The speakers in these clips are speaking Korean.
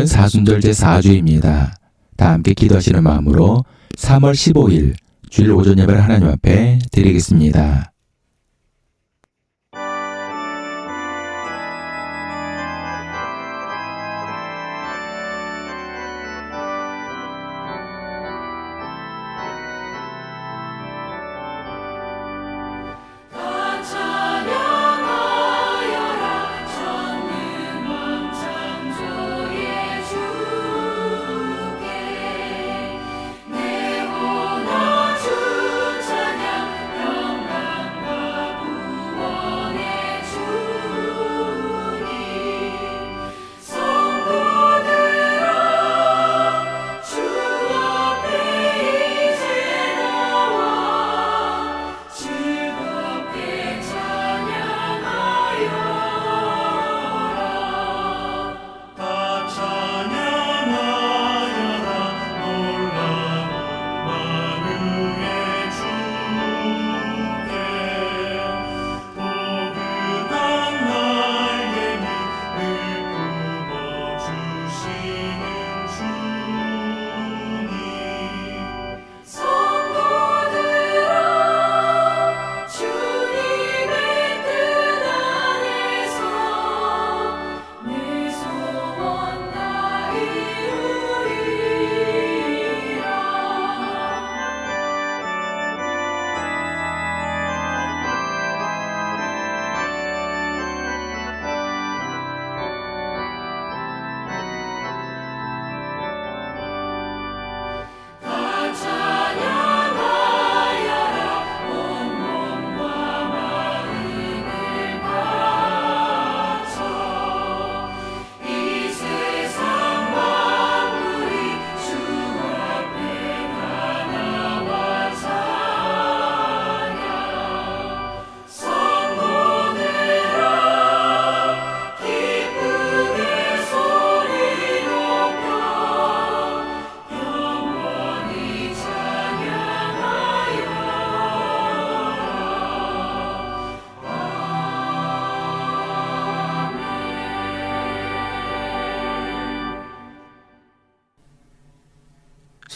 오늘은 사순절 제4주입니다. 다 함께 기도하시는 마음으로 3월 15일 주일 오전 예배를 하나님 앞에 드리겠습니다.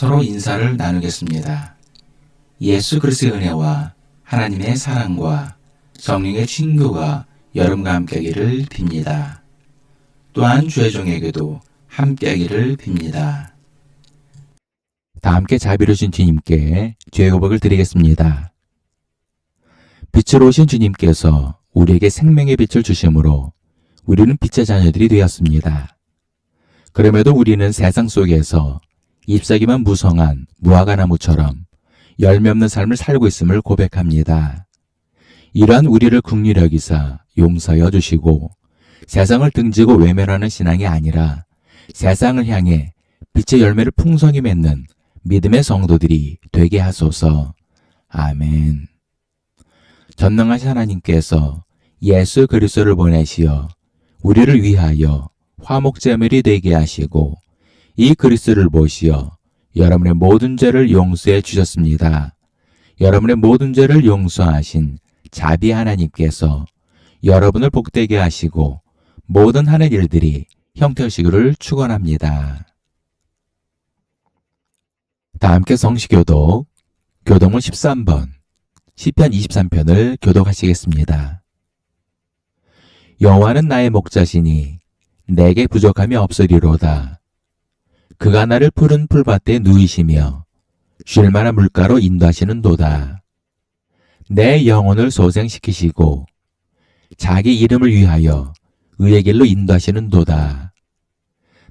서로 인사를 나누겠습니다. 예수 그리스도의 은혜와 하나님의 사랑과 성령의 친교가 여러분과 함께하기를 빕니다. 또한 주의 종에게도 함께하기를 빕니다. 다 함께 자비로 주신 주님께 죄의 고백을 드리겠습니다. 빛으로 오신 주님께서 우리에게 생명의 빛을 주심으로 우리는 빛의 자녀들이 되었습니다. 그럼에도 우리는 세상 속에서 잎사귀만 무성한 무화과나무처럼 열매 없는 삶을 살고 있음을 고백합니다. 이러한 우리를 긍휼히 여기사 용서하여 주시고 세상을 등지고 외면하는 신앙이 아니라 세상을 향해 빛의 열매를 풍성히 맺는 믿음의 성도들이 되게 하소서. 아멘. 전능하신 하나님께서 예수 그리스도를 보내시어 우리를 위하여 화목제물이 되게 하시고 이 그리스도를 보시어 여러분의 모든 죄를 용서해 주셨습니다. 여러분의 모든 죄를 용서하신 자비 하나님께서 여러분을 복되게 하시고 모든 하늘 일들이 형통하시기를 축원합니다. 다 함께 성시교독 교독문 13번 시편 23편을 교독하시겠습니다. 여호와는 나의 목자시니 내게 부족함이 없으리로다. 그가 나를 푸른 풀밭에 누이시며 쉴 만한 물가로 인도하시는도다. 내 영혼을 소생시키시고 자기 이름을 위하여 의의 길로 인도하시는도다.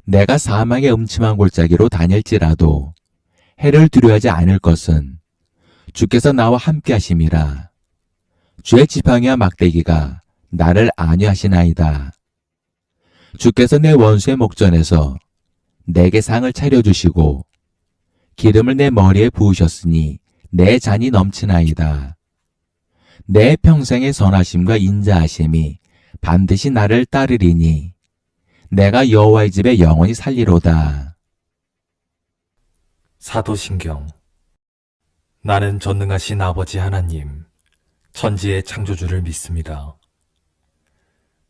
내가 사망의 음침한 골짜기로 다닐지라도 해를 두려워하지 않을 것은 주께서 나와 함께 하심이라. 주의 지팡이와 막대기가 나를 안위하시나이다. 주께서 내 원수의 목전에서 내게 상을 차려주시고 기름을 내 머리에 부으셨으니 내 잔이 넘치나이다. 내 평생의 선하심과 인자하심이 반드시 나를 따르리니 내가 여호와의 집에 영원히 살리로다. 사도신경. 나는 전능하신 아버지 하나님, 천지의 창조주를 믿습니다.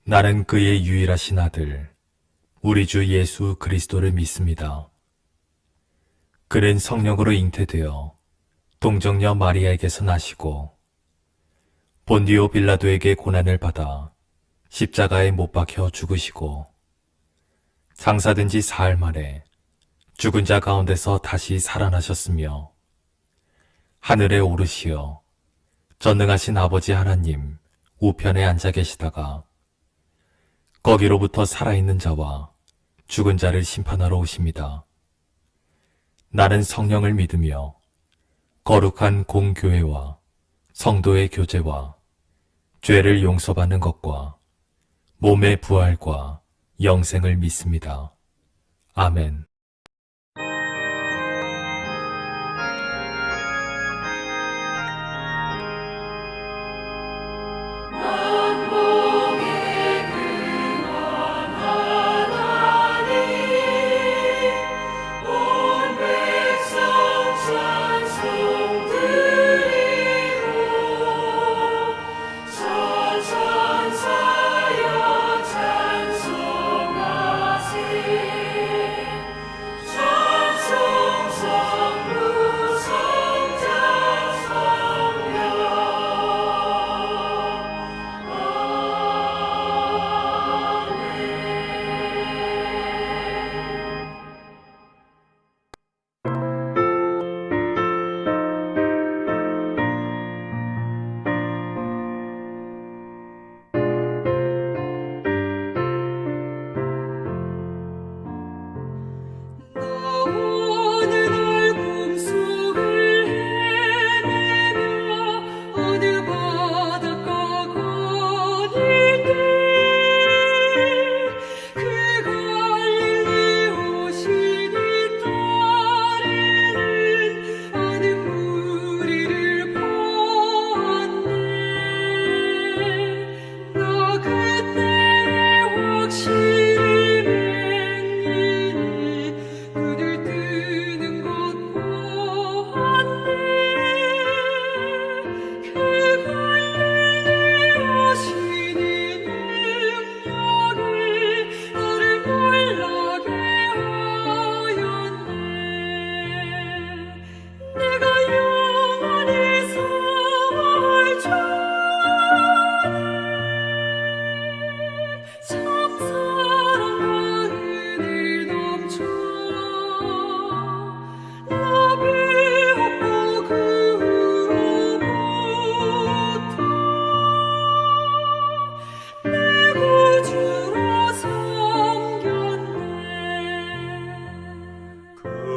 나는 그의 유일하신 아들, 우리 주 예수 그리스도를 믿습니다. 그는 성령으로 잉태되어 동정녀 마리아에게서 나시고 본디오 빌라도에게 고난을 받아 십자가에 못 박혀 죽으시고 장사된 지 사흘 만에 죽은 자 가운데서 다시 살아나셨으며 하늘에 오르시어 전능하신 아버지 하나님 우편에 앉아 계시다가 거기로부터 살아있는 자와 죽은 자를 심판하러 오십니다. 나는 성령을 믿으며 거룩한 공교회와 성도의 교제와 죄를 용서받는 것과 몸의 부활과 영생을 믿습니다. 아멘.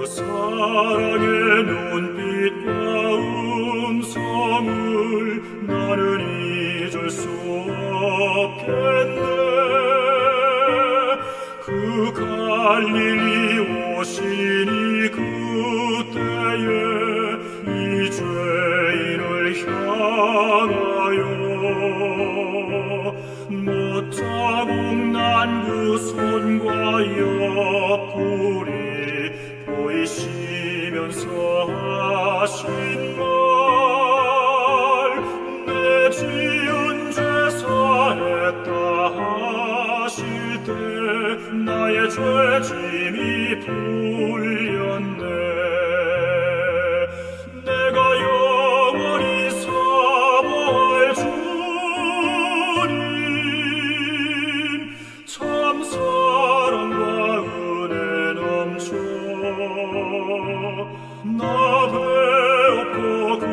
사랑의 눈빛과 음성을 나는 잊을 수 없겠네. 그 갈릴리 오시니 그때에 이 죄인을 향하여 못자국 그 손과 옆구리 보이시면서 하신 말, 내 지은 죄 사했다 하실 때 나의 죄짐이 풀렸네. 내가 영원히 사모할 주님, 참 사랑과 은혜 넘쳐 나 배웠고 그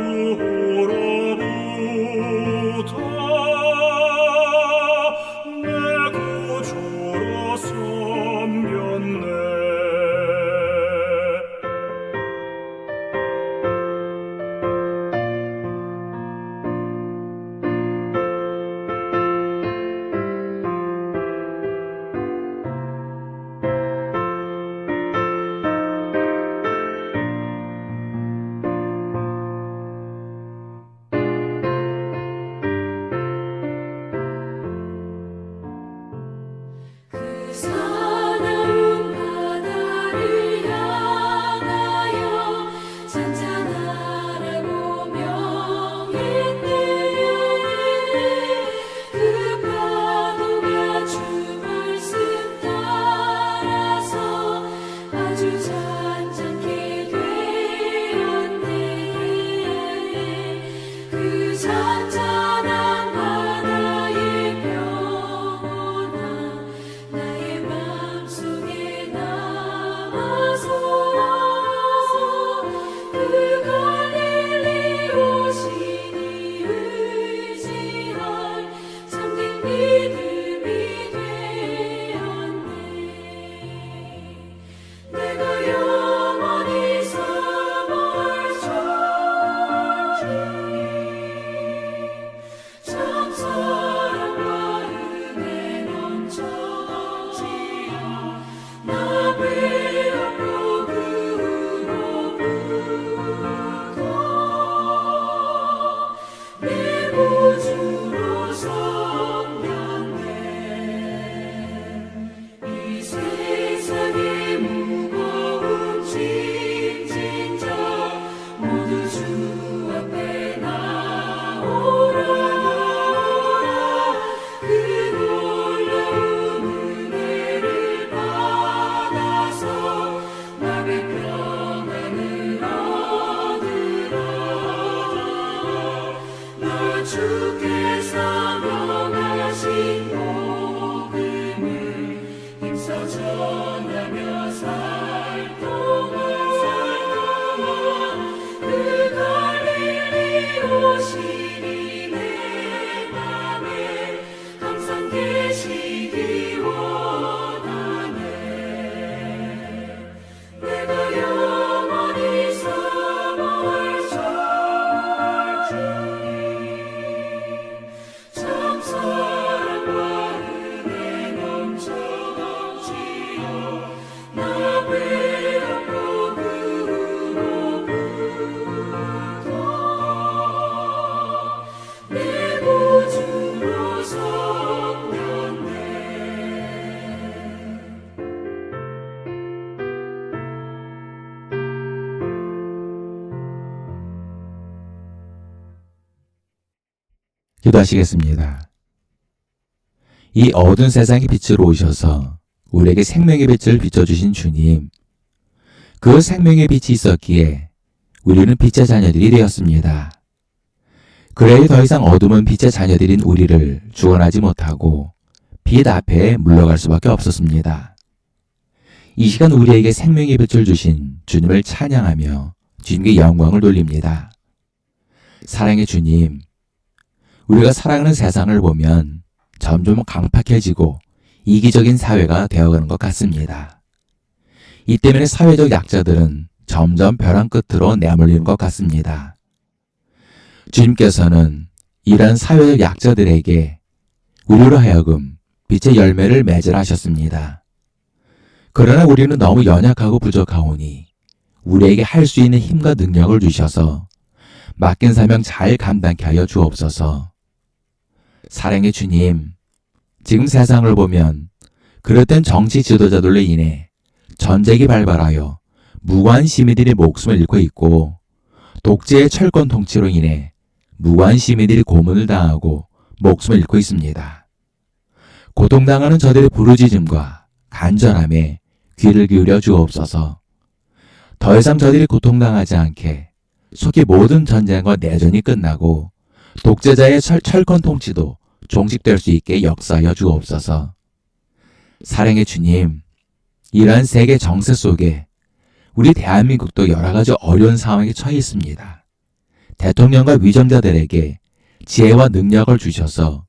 후로부터 내 구주로 섬겼네. 힘써 전하며 살 동안 그 갈릴리 오시니 내 맘에 항상 계시기 원하네. 내가 영원히 사모할 주님, 참 사랑과 은혜 넘쳐 넘치어 나 배웠고 그 후로부터 내 구주로 섬겼네. 기도하시겠습니다. 이 어두운 세상의 빛으로 오셔서 우리에게 생명의 빛을 비춰주신 주님, 그 생명의 빛이 있었기에 우리는 빛의 자녀들이 되었습니다. 그래야 더 이상 어둠은 빛의 자녀들인 우리를 주관하지 못하고 빛 앞에 물러갈 수밖에 없었습니다. 이 시간 우리에게 생명의 빛을 주신 주님을 찬양하며 주님께 영광을 돌립니다. 사랑의 주님, 우리가 살아가는 세상을 보면 점점 강팍해지고 이기적인 사회가 되어가는 것 같습니다. 이 때문에 사회적 약자들은 점점 벼랑 끝으로 내몰리는 것 같습니다. 주님께서는 이러한 사회적 약자들에게 우리로 하여금 빛의 열매를 맺으라 하셨습니다. 그러나 우리는 너무 연약하고 부족하오니 우리에게 할 수 있는 힘과 능력을 주셔서 맡긴 사명 잘 감당케 하여 주옵소서. 사랑의 주님, 지금 세상을 보면 그릇된 정치 지도자들로 인해 전쟁이 발발하여 무고한 시민들이 목숨을 잃고 있고 독재의 철권 통치로 인해 무고한 시민들이 고문을 당하고 목숨을 잃고 있습니다. 고통당하는 저들의 부르짖음과 간절함에 귀를 기울여 주옵소서. 더 이상 저들이 고통당하지 않게 속히 모든 전쟁과 내전이 끝나고 독재자의 철권 통치도 종식될 수 있게 역사하여 주옵소서. 사랑의 주님, 이러한 세계 정세 속에 우리 대한민국도 여러 가지 어려운 상황에 처해 있습니다. 대통령과 위정자들에게 지혜와 능력을 주셔서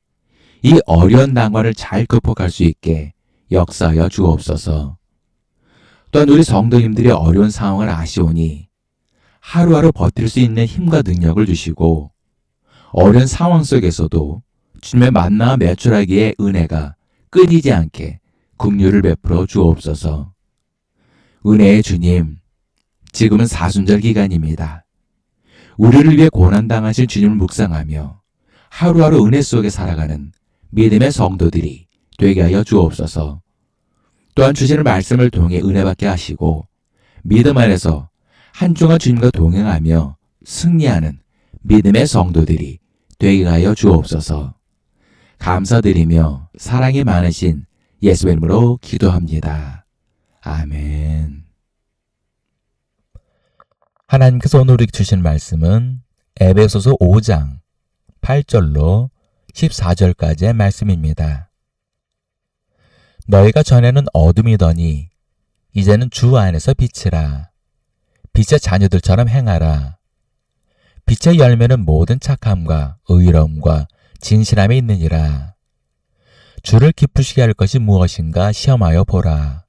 이 어려운 난관을 잘 극복할 수 있게 역사하여 주옵소서. 또한 우리 성도님들의 어려운 상황을 아시오니 하루하루 버틸 수 있는 힘과 능력을 주시고 어려운 상황 속에서도 주님의 만나와 매출하기의 은혜가 끊이지 않게 긍휼을 베풀어 주옵소서. 은혜의 주님, 지금은 사순절 기간입니다. 우리를 위해 고난당하신 주님을 묵상하며 하루하루 은혜 속에 살아가는 믿음의 성도들이 되게 하여 주옵소서. 또한 주시는 말씀을 통해 은혜받게 하시고 믿음 안에서 한 주간 주님과 동행하며 승리하는 믿음의 성도들이 되게 하여 주옵소서. 감사드리며 사랑이 많으신 예수의 이름으로 기도합니다. 아멘. 하나님께서 오늘 우리에게 주신 말씀은 에베소서 5장 8절로 14절까지의 말씀입니다. 너희가 전에는 어둠이더니 이제는 주 안에서 빛이라. 빛의 자녀들처럼 행하라. 빛의 열매는 모든 착함과 의로움과 진실함에 있느니라. 주를 기쁘시게 할 것이 무엇인가 시험하여 보라.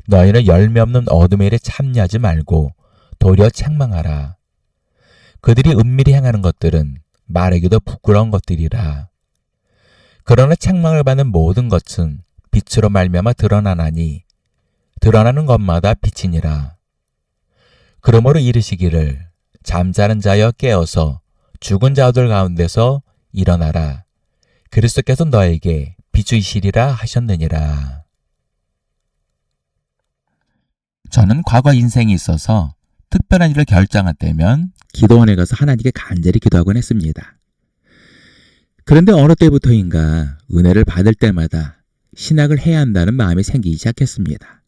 너희는 열매 없는 어둠의 일에 참여하지 말고 도리어 책망하라. 그들이 은밀히 행하는 것들은 말하기도 부끄러운 것들이라. 그러나 책망을 받는 모든 것은 빛으로 말미암아 드러나나니 드러나는 것마다 빛이니라. 그러므로 이르시기를 잠자는 자여 깨어서 죽은 자들 가운데서 일어나라. 그리스도께서 너에게 비추이시리라 하셨느니라. 저는 과거 인생에 있어서 특별한 일을 결정할 때면 기도원에 가서 하나님께 간절히 기도하곤 했습니다. 그런데 어느 때부터인가 은혜를 받을 때마다 신학을 해야 한다는 마음이 생기기 시작했습니다.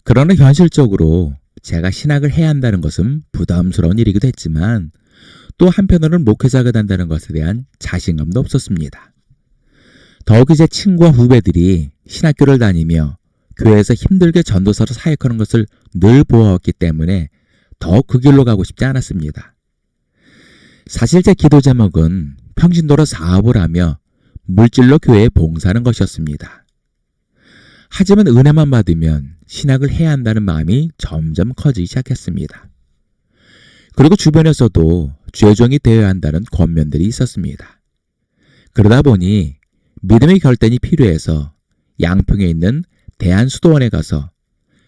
그러나 현실적으로 제가 신학을 해야 한다는 것은 부담스러운 일이기도 했지만 또 한편으로는 목회자가 된다는 것에 대한 자신감도 없었습니다. 더욱이 제 친구와 후배들이 신학교를 다니며 교회에서 힘들게 전도사로 사역하는 것을 늘 보아왔기 때문에 더욱 그 길로 가고 싶지 않았습니다. 사실 제 기도 제목은 평신도로 사업을 하며 물질로 교회에 봉사하는 것이었습니다. 하지만 은혜만 받으면 신학을 해야 한다는 마음이 점점 커지기 시작했습니다. 그리고 주변에서도 죄종이 되어야 한다는 권면들이 있었습니다. 그러다 보니 믿음의 결단이 필요해서 양평에 있는 대한수도원에 가서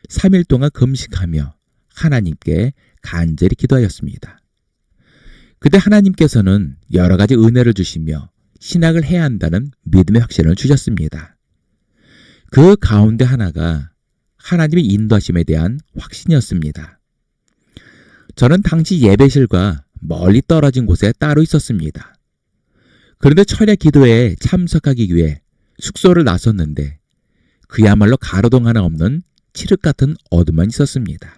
3일 동안 금식하며 하나님께 간절히 기도하였습니다. 그때 하나님께서는 여러 가지 은혜를 주시며 신학을 해야 한다는 믿음의 확신을 주셨습니다. 그 가운데 하나가 하나님의 인도하심에 대한 확신이었습니다. 저는 당시 예배실과 멀리 떨어진 곳에 따로 있었습니다. 그런데 철야 기도회에 참석하기 위해 숙소를 나섰는데 그야말로 가로등 하나 없는 칠흑 같은 어둠만 있었습니다.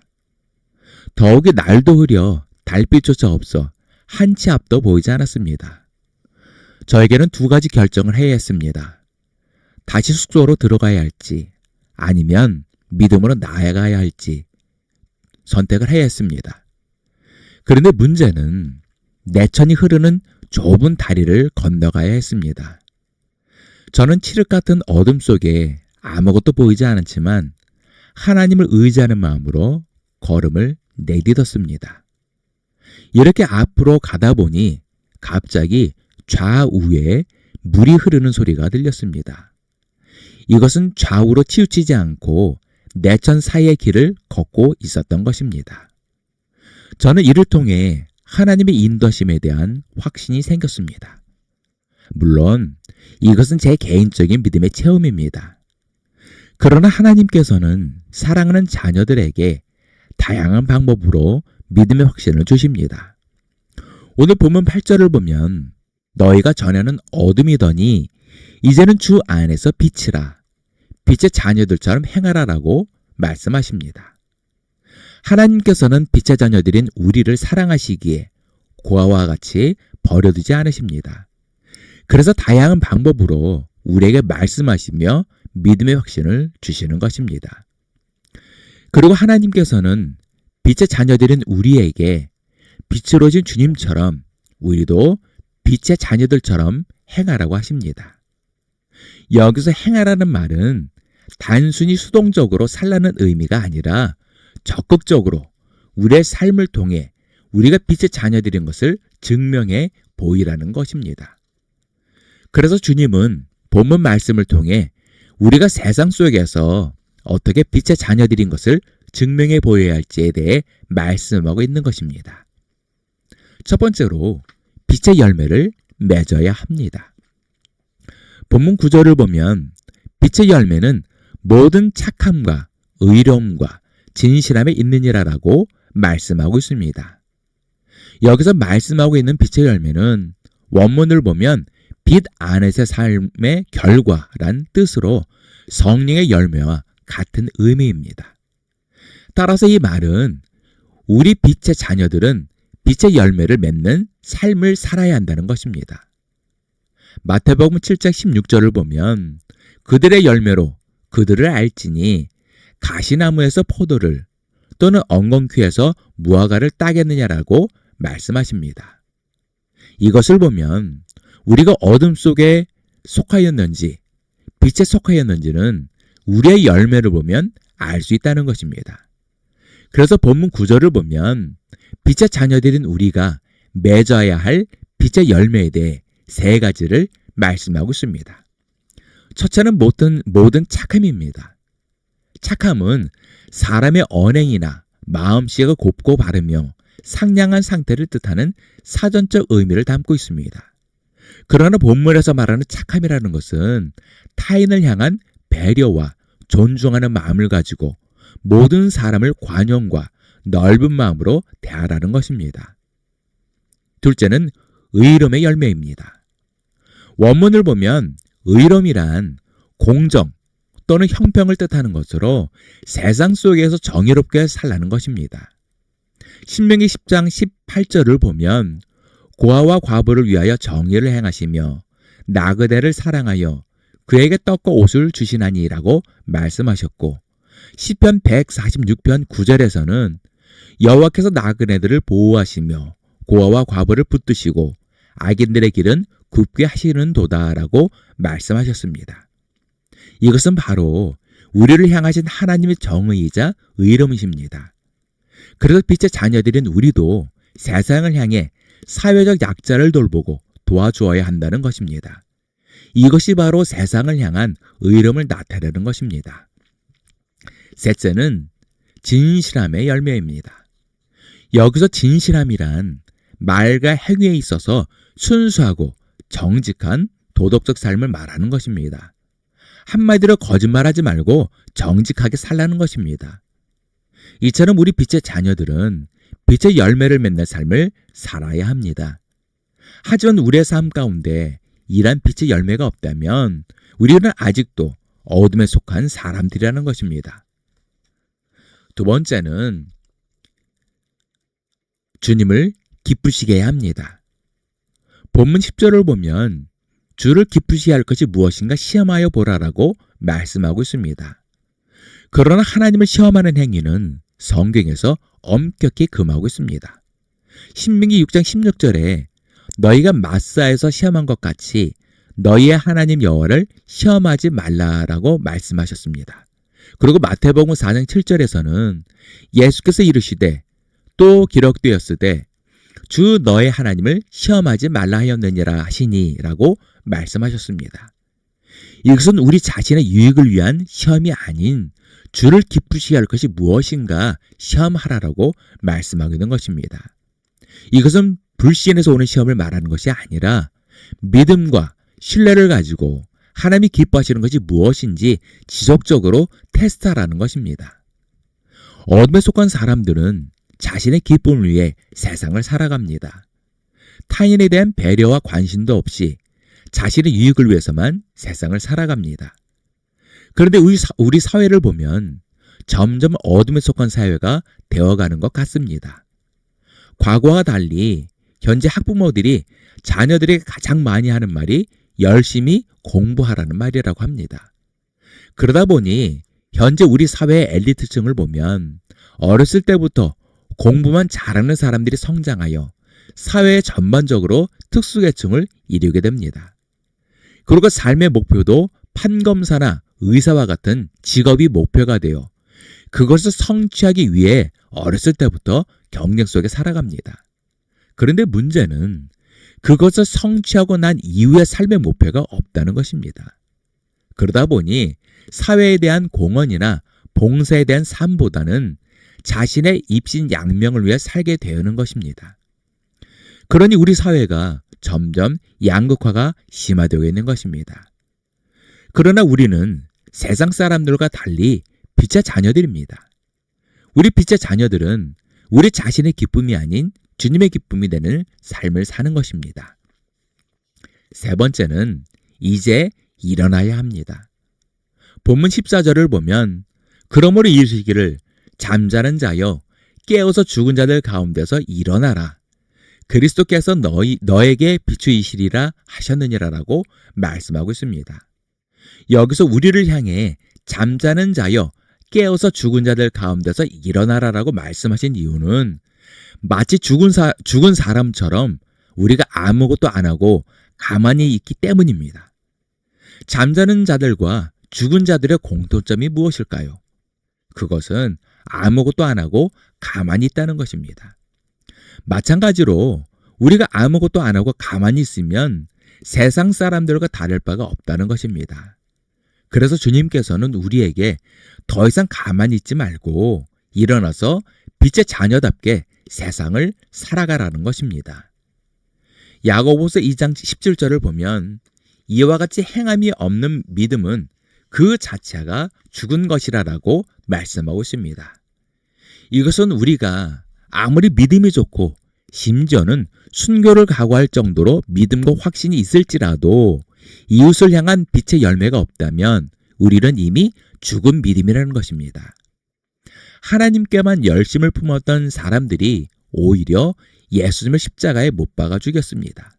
더욱이 날도 흐려 달빛조차 없어 한 치 앞도 보이지 않았습니다. 저에게는 두 가지 결정을 해야 했습니다. 다시 숙소로 들어가야 할지 아니면 믿음으로 나아가야 할지 선택을 해야 했습니다. 그런데 문제는 내천이 흐르는 좁은 다리를 건너가야 했습니다. 저는 칠흑 같은 어둠 속에 아무것도 보이지 않았지만 하나님을 의지하는 마음으로 걸음을 내딛었습니다. 이렇게 앞으로 가다 보니 갑자기 좌우에 물이 흐르는 소리가 들렸습니다. 이것은 좌우로 치우치지 않고 내천 사이의 길을 걷고 있었던 것입니다. 저는 이를 통해 하나님의 인도하심에 대한 확신이 생겼습니다. 물론 이것은 제 개인적인 믿음의 체험입니다. 그러나 하나님께서는 사랑하는 자녀들에게 다양한 방법으로 믿음의 확신을 주십니다. 오늘 본문 8절을 보면 너희가 전에는 어둠이더니 이제는 주 안에서 빛이라 빛의 자녀들처럼 행하라라고 말씀하십니다. 하나님께서는 빛의 자녀들인 우리를 사랑하시기에 고아와 같이 버려두지 않으십니다. 그래서 다양한 방법으로 우리에게 말씀하시며 믿음의 확신을 주시는 것입니다. 그리고 하나님께서는 빛의 자녀들인 우리에게 빛으로진 주님처럼 우리도 빛의 자녀들처럼 행하라고 하십니다. 여기서 행하라는 말은 단순히 수동적으로 살라는 의미가 아니라 적극적으로 우리의 삶을 통해 우리가 빛의 자녀들인 것을 증명해 보이라는 것입니다. 그래서 주님은 본문 말씀을 통해 우리가 세상 속에서 어떻게 빛의 자녀들인 것을 증명해 보여야 할지에 대해 말씀하고 있는 것입니다. 첫 번째로 빛의 열매를 맺어야 합니다. 본문 9절을 보면 빛의 열매는 모든 착함과 의로움과 진실함에 있느니라라고 말씀하고 있습니다. 여기서 말씀하고 있는 빛의 열매는 원문을 보면 빛 안에서의 삶의 결과란 뜻으로 성령의 열매와 같은 의미입니다. 따라서 이 말은 우리 빛의 자녀들은 빛의 열매를 맺는 삶을 살아야 한다는 것입니다. 마태복음 7장 16절을 보면 그들의 열매로 그들을 알지니 가시나무에서 포도를 또는 엉겅퀴에서 무화과를 따겠느냐라고 말씀하십니다. 이것을 보면 우리가 어둠 속에 속하였는지 빛에 속하였는지는 우리의 열매를 보면 알 수 있다는 것입니다. 그래서 본문 9절을 보면 빛의 자녀들인 우리가 맺어야 할 빛의 열매에 대해 세 가지를 말씀하고 있습니다. 첫째는 모든 착함입니다. 착함은 사람의 언행이나 마음씨가 곱고 바르며 상냥한 상태를 뜻하는 사전적 의미를 담고 있습니다. 그러나 본문에서 말하는 착함이라는 것은 타인을 향한 배려와 존중하는 마음을 가지고 모든 사람을 관용과 넓은 마음으로 대하라는 것입니다. 둘째는 의로움의 열매입니다. 원문을 보면 의로움이란 공정 또는 형평을 뜻하는 것으로 세상 속에서 정의롭게 살라는 것입니다. 신명기 10장 18절을 보면 고아와 과부를 위하여 정의를 행하시며 나그네를 사랑하여 그에게 떡과 옷을 주시나니라고 말씀하셨고, 시편 146편 9절에서는 여호와께서 나그네들을 보호하시며 고아와 과부를 붙드시고 악인들의 길은 굽게 하시는 도다라고 말씀하셨습니다. 이것은 바로 우리를 향하신 하나님의 정의이자 의로우십니다. 그래서 빛의 자녀들인 우리도 세상을 향해 사회적 약자를 돌보고 도와주어야 한다는 것입니다. 이것이 바로 세상을 향한 의로움을 나타내는 것입니다. 셋째는 진실함의 열매입니다. 여기서 진실함이란 말과 행위에 있어서 순수하고 정직한 도덕적 삶을 말하는 것입니다. 한마디로 거짓말하지 말고 정직하게 살라는 것입니다. 이처럼 우리 빛의 자녀들은 빛의 열매를 맺는 삶을 살아야 합니다. 하지만 우리의 삶 가운데 이란 빛의 열매가 없다면 우리는 아직도 어둠에 속한 사람들이라는 것입니다. 두 번째는 주님을 기쁘시게 해야 합니다. 본문 10절을 보면 주를 기쁘시게 할 것이 무엇인가 시험하여 보라라고 말씀하고 있습니다. 그러나 하나님을 시험하는 행위는 성경에서 엄격히 금하고 있습니다. 신명기 6장 16절에 너희가 마사에서 시험한 것 같이 너희의 하나님 여호와를 시험하지 말라라고 말씀하셨습니다. 그리고 마태복음 4장 7절에서는 예수께서 이르시되 또 기록되었으되 주 너의 하나님을 시험하지 말라 하였느니라 하시니라고 말씀하셨습니다. 이것은 우리 자신의 유익을 위한 시험이 아닌 주를 기쁘시게 할 것이 무엇인가 시험하라라고 말씀하고 있는 것입니다. 이것은 불신에서 오는 시험을 말하는 것이 아니라 믿음과 신뢰를 가지고 하나님이 기뻐하시는 것이 무엇인지 지속적으로 테스트하라는 것입니다. 어둠에 속한 사람들은 자신의 기쁨을 위해 세상을 살아갑니다. 타인에 대한 배려와 관심도 없이 자신의 유익을 위해서만 세상을 살아갑니다. 그런데 우리 사회를 보면 점점 어둠에 속한 사회가 되어가는 것 같습니다. 과거와 달리 현재 학부모들이 자녀들에게 가장 많이 하는 말이 열심히 공부하라는 말이라고 합니다. 그러다 보니 현재 우리 사회의 엘리트층을 보면 어렸을 때부터 공부만 잘하는 사람들이 성장하여 사회 전반적으로 특수계층을 이루게 됩니다. 그리고 삶의 목표도 판검사나 의사와 같은 직업이 목표가 되어 그것을 성취하기 위해 어렸을 때부터 경쟁 속에 살아갑니다. 그런데 문제는 그것을 성취하고 난 이후의 삶의 목표가 없다는 것입니다. 그러다 보니 사회에 대한 공헌이나 봉사에 대한 삶보다는 자신의 입신양명을 위해 살게 되는 것입니다. 그러니 우리 사회가 점점 양극화가 심화되고 있는 것입니다. 그러나 우리는 세상 사람들과 달리 빛의 자녀들입니다. 우리 빛의 자녀들은 우리 자신의 기쁨이 아닌 주님의 기쁨이 되는 삶을 사는 것입니다. 세 번째는 이제 일어나야 합니다. 본문 14절을 보면 그러므로 이르시기를 잠자는 자여 깨어서 죽은 자들 가운데서 일어나라. 그리스도께서 너에게 비추이시리라 하셨느니라라고 말씀하고 있습니다. 여기서 우리를 향해 잠자는 자여 깨어서 죽은 자들 가운데서 일어나라라고 말씀하신 이유는 마치 죽은 사람처럼 우리가 아무것도 안 하고 가만히 있기 때문입니다. 잠자는 자들과 죽은 자들의 공통점이 무엇일까요? 그것은 아무것도 안 하고 가만히 있다는 것입니다. 마찬가지로 우리가 아무것도 안 하고 가만히 있으면 세상 사람들과 다를 바가 없다는 것입니다. 그래서 주님께서는 우리에게 더 이상 가만히 있지 말고 일어나서 빛의 자녀답게 세상을 살아가라는 것입니다. 야고보서 2장 17절을 보면 이와 같이 행함이 없는 믿음은 그 자체가 죽은 것이라라고 말씀하고 있습니다. 이것은 우리가 아무리 믿음이 좋고 심지어는 순교를 각오할 정도로 믿음과 확신이 있을지라도 이웃을 향한 빛의 열매가 없다면 우리는 이미 죽은 믿음이라는 것입니다. 하나님께만 열심을 품었던 사람들이 오히려 예수님을 십자가에 못 박아 죽였습니다.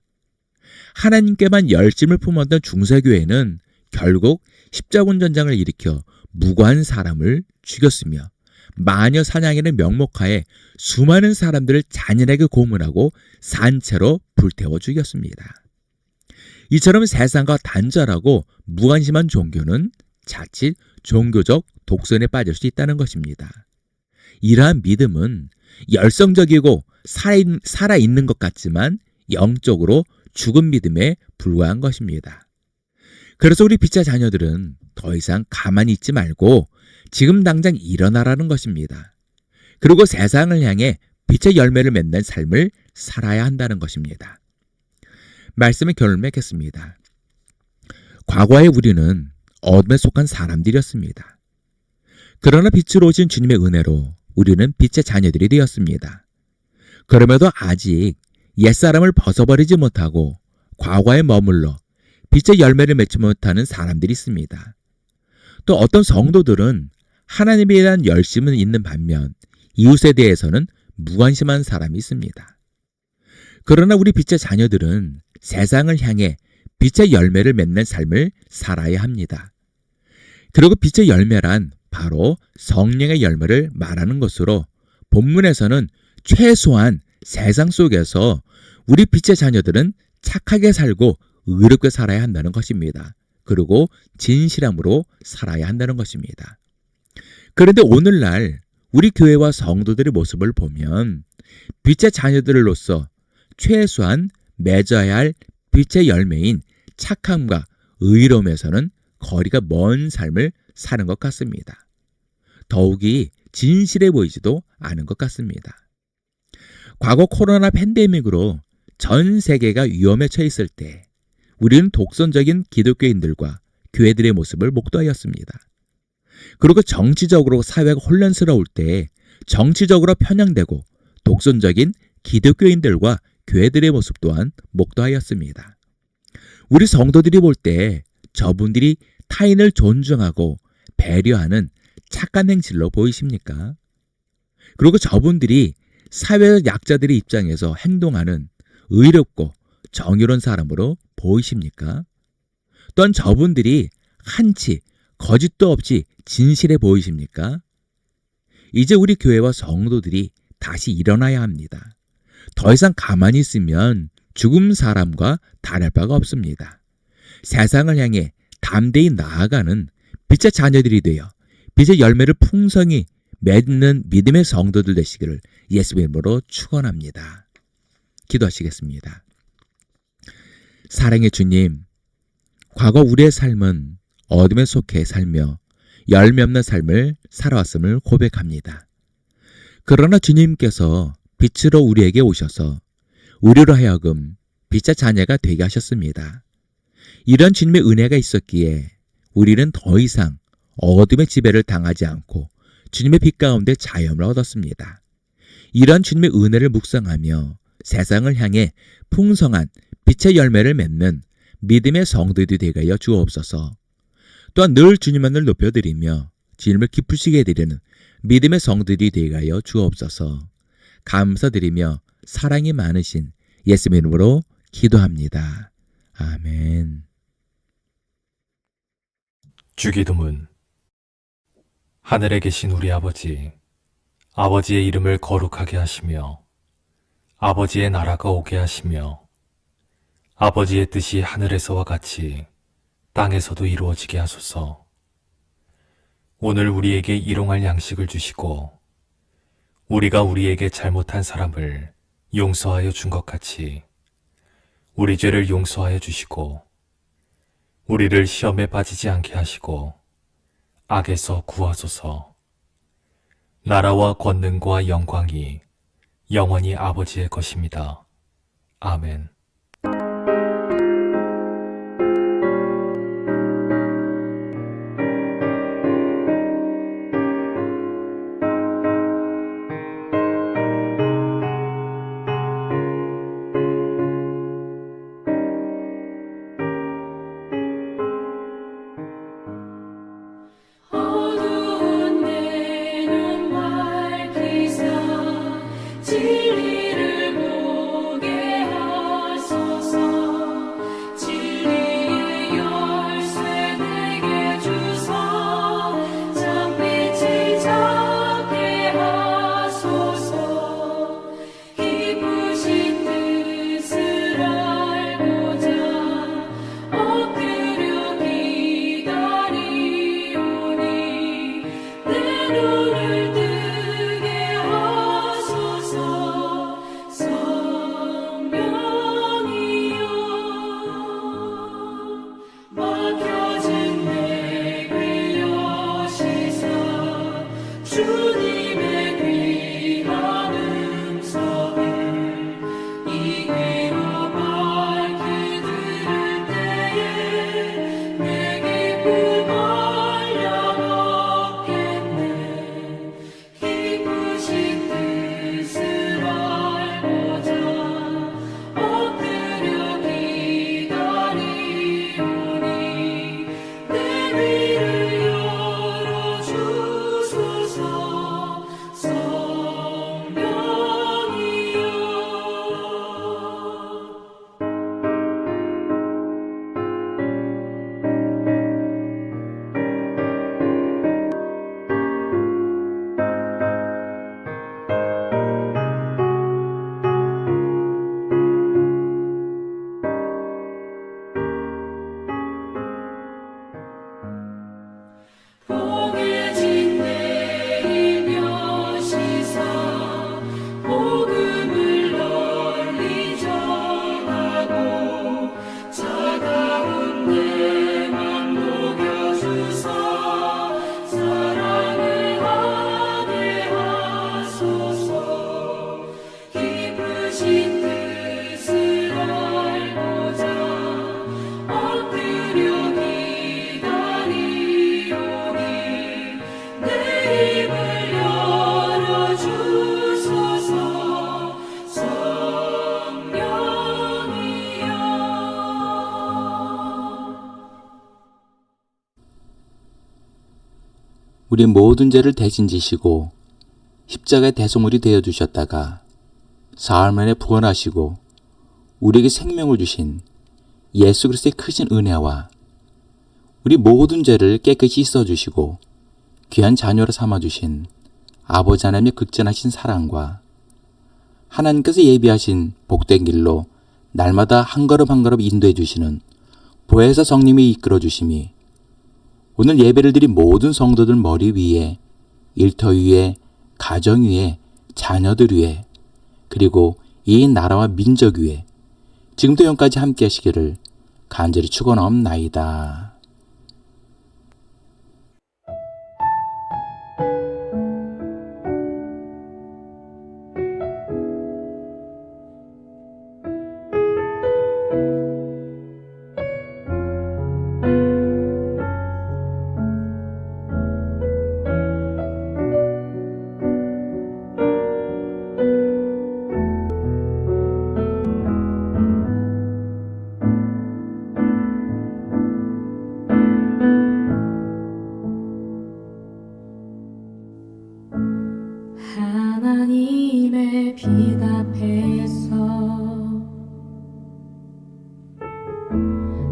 하나님께만 열심을 품었던 중세교회는 결국 십자군 전장을 일으켜 무고한 사람을 죽였으며 마녀 사냥이라는 명목하에 수많은 사람들을 잔인하게 고문하고 산채로 불태워 죽였습니다. 이처럼 세상과 단절하고 무관심한 종교는 자칫 종교적 독선에 빠질 수 있다는 것입니다. 이러한 믿음은 열성적이고 살아있는 것 같지만 영적으로 죽은 믿음에 불과한 것입니다. 그래서 우리 빛의 자녀들은 더 이상 가만히 있지 말고 지금 당장 일어나라는 것입니다. 그리고 세상을 향해 빛의 열매를 맺는 삶을 살아야 한다는 것입니다. 말씀의 결론을 맺겠습니다. 과거에 우리는 어둠에 속한 사람들이었습니다. 그러나 빛으로 오신 주님의 은혜로 우리는 빛의 자녀들이 되었습니다. 그럼에도 아직 옛사람을 벗어버리지 못하고 과거에 머물러 빛의 열매를 맺지 못하는 사람들이 있습니다. 또 어떤 성도들은 하나님에 대한 열심은 있는 반면 이웃에 대해서는 무관심한 사람이 있습니다. 그러나 우리 빛의 자녀들은 세상을 향해 빛의 열매를 맺는 삶을 살아야 합니다. 그리고 빛의 열매란 바로 성령의 열매를 말하는 것으로 본문에서는 최소한 세상 속에서 우리 빛의 자녀들은 착하게 살고 의롭게 살아야 한다는 것입니다. 그리고 진실함으로 살아야 한다는 것입니다. 그런데 오늘날 우리 교회와 성도들의 모습을 보면 빛의 자녀들로서 최소한 맺어야 할 빛의 열매인 착함과 의로움에서는 거리가 먼 삶을 사는 것 같습니다. 더욱이 진실해 보이지도 않은 것 같습니다. 과거 코로나 팬데믹으로 전 세계가 위험에 처했을 때 우리는 독선적인 기독교인들과 교회들의 모습을 목도하였습니다. 그리고 정치적으로 사회가 혼란스러울 때 정치적으로 편향되고 독선적인 기독교인들과 교회들의 모습 또한 목도하였습니다. 우리 성도들이 볼 때 저분들이 타인을 존중하고 배려하는 착한 행실로 보이십니까? 그리고 저분들이 사회적 약자들의 입장에서 행동하는 의롭고 정의로운 사람으로 보이십니까? 또한 저분들이 한치 거짓도 없이 진실해 보이십니까? 이제 우리 교회와 성도들이 다시 일어나야 합니다. 더 이상 가만히 있으면 죽은 사람과 다를 바가 없습니다. 세상을 향해 담대히 나아가는 빛의 자녀들이 되어 빛의 열매를 풍성히 맺는 믿음의 성도들 되시기를 예수의 이름으로 축원합니다. 기도하시겠습니다. 사랑의 주님, 과거 우리의 삶은 어둠에 속해 살며 열매 없는 삶을 살아왔음을 고백합니다. 그러나 주님께서 빛으로 우리에게 오셔서 우리로 하여금 빛의 자녀가 되게 하셨습니다. 이런 주님의 은혜가 있었기에 우리는 더 이상 어둠의 지배를 당하지 않고 주님의 빛 가운데 자유함을 얻었습니다. 이런 주님의 은혜를 묵상하며 세상을 향해 풍성한 빛의 열매를 맺는 믿음의 성도들이 되게 하여 주옵소서. 또한 늘 주님만을 높여드리며 주님을 기쁘시게 해드리는 믿음의 성도들이 되게 하여 주옵소서. 감사드리며 사랑이 많으신 예수님의 이름으로 기도합니다. 아멘. 주기도문. 하늘에 계신 우리 아버지, 아버지의 이름을 거룩하게 하시며 아버지의 나라가 오게 하시며 아버지의 뜻이 하늘에서와 같이 땅에서도 이루어지게 하소서. 오늘 우리에게 일용할 양식을 주시고 우리가 우리에게 잘못한 사람을 용서하여 준 것 같이 우리 죄를 용서하여 주시고 우리를 시험에 빠지지 않게 하시고 악에서 구하소서. 나라와 권능과 영광이 영원히 아버지의 것입니다. 아멘. 어두운 내 눈 밝히사 진리를 보게 하소서. 우리 모든 죄를 대신 지시고 십자가의 대속물이 되어주셨다가 사흘 만에 부활하시고 우리에게 생명을 주신 예수 그리스도의 크신 은혜와 우리 모든 죄를 깨끗이 씻어주시고 귀한 자녀로 삼아주신 아버지 하나님의 극진하신 사랑과 하나님께서 예비하신 복된 길로 날마다 한 걸음 한 걸음 인도해 주시는 보혜사 성령이 이끌어 주심이 오늘 예배를 드린 모든 성도들 머리 위에, 일터 위에, 가정 위에, 자녀들 위에, 그리고 이 나라와 민족 위에 지금도 영까지 함께 하시기를 간절히 축원하옵나이다. 하나님의 빛 앞에서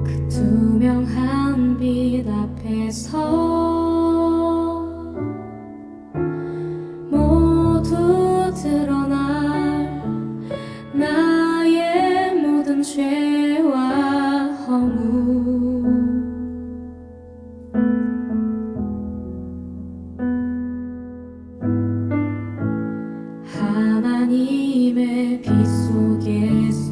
그 투명한 빛 앞에서 모두 드러날 나의 모든 죄와 허물 하나님의 빛 속에서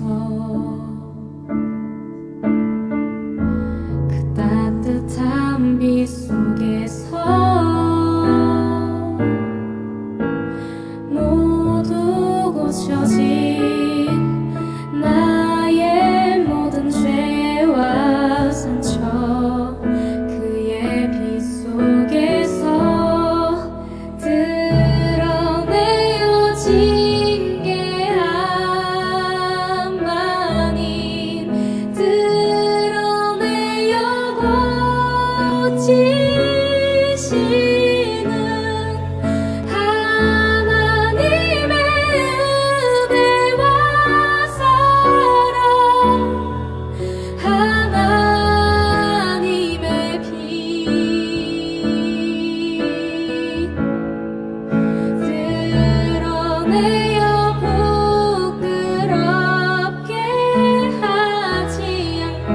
그 따뜻한 빛 속에서 모두 고쳐진 나의 모든 죄와 상처 그의 빛 속에서 지시는 하나님의 은혜와 사랑 하나님의 빛 드러내어 부끄럽게 하지 않고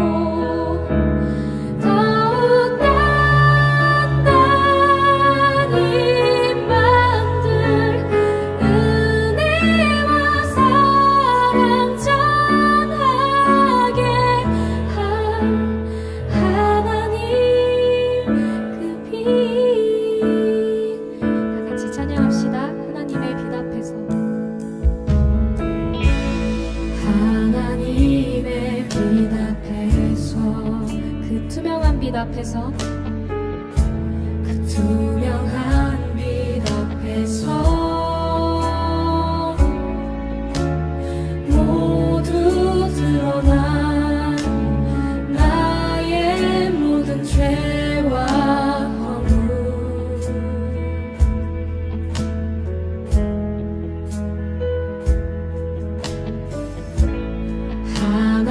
하나님의 빛 앞에서 그 투명한 빛 앞에서 그 투명한 빛 앞에서 모두 드러난 나의 모든 죄와 허물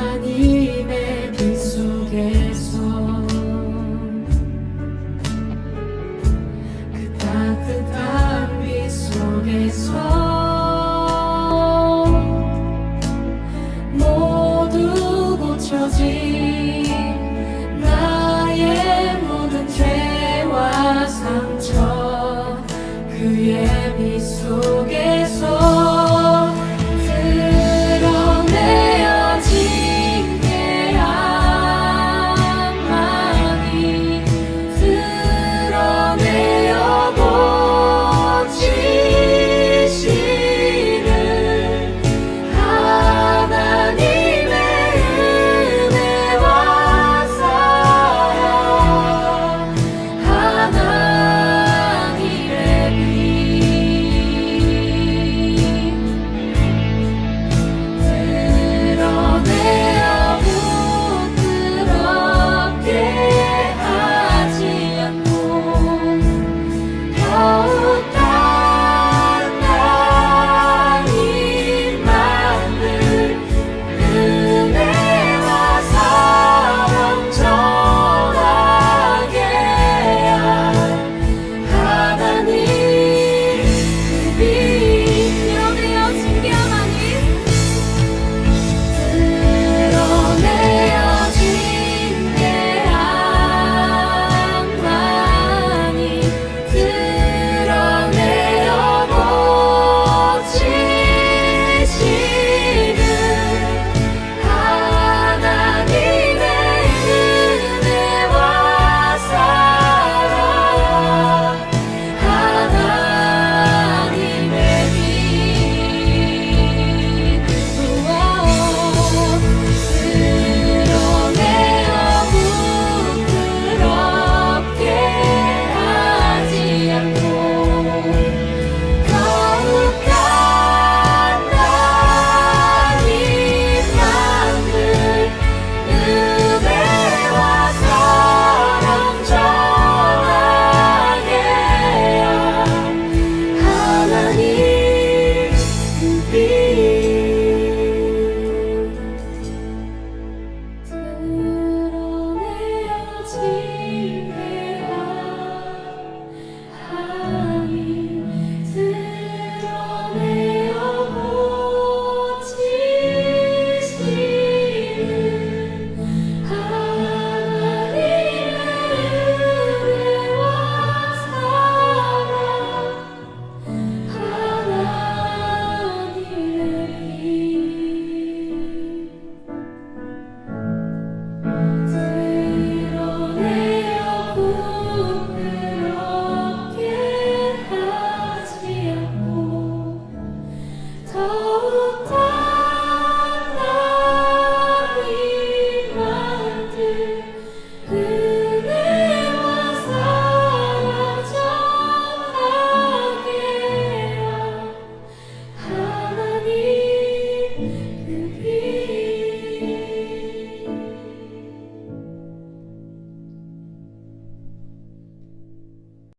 하나님의 빛 속에서 그 따뜻한 빛 속에서 모두 고쳐진 나의 모든 죄와 상처 그의 빛 속에서